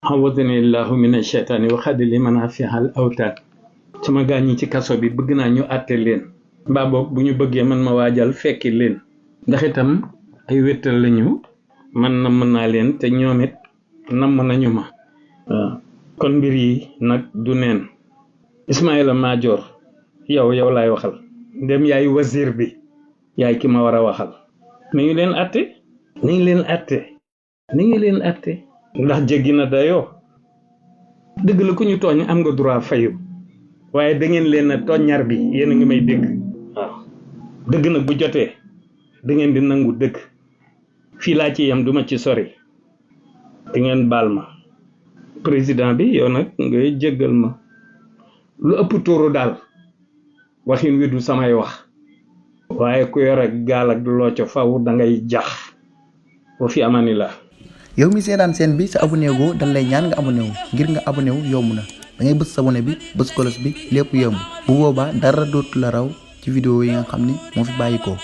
awadhanillahu mina shaytaani wa xaddi li man afihal awtaat sama gaañ ñi ci kaso bi bëgg naa ñu àtte leen mbaa boog bu ñu bëggee man ma waajal fekki leen ndax itam ay wéttal lañu man namm naa leen te ñoom it namm nañu ma waaw kon mbir yi nag du neen Ismaïla Madior yow laay waxal ndem yaay wazir bi yaay ki ma war a waxal nañu leen àtte nañu leen àtte ndax jéggi na dayoo dëgg la ku ñu tooñ am nga droit fayu waaye da ngeen leen a tooññar bi yéen a ngi may dégg waaw dëgg nag bu jotee da ngeen di nangu dëgg fii laa ci yem duma ci sori da ngeen baal ma président bi yow nag ngay jéggal ma lu ëpp tuuru daal waxin wi du samay wax waaye ku yor ak gaal ak loo ca faw da ngay jax wa fi amanillah. yow mi seetaan seen bi sa abonné go dañ lay ñaan nga abonné wu ngir nga abonné wu yomb na da ngay bëss abonné bi bëss kolos bi lépp yomb bu boobaa dara dootu la raw ci vidéo yi nga xam ni moo fi bàyyikoo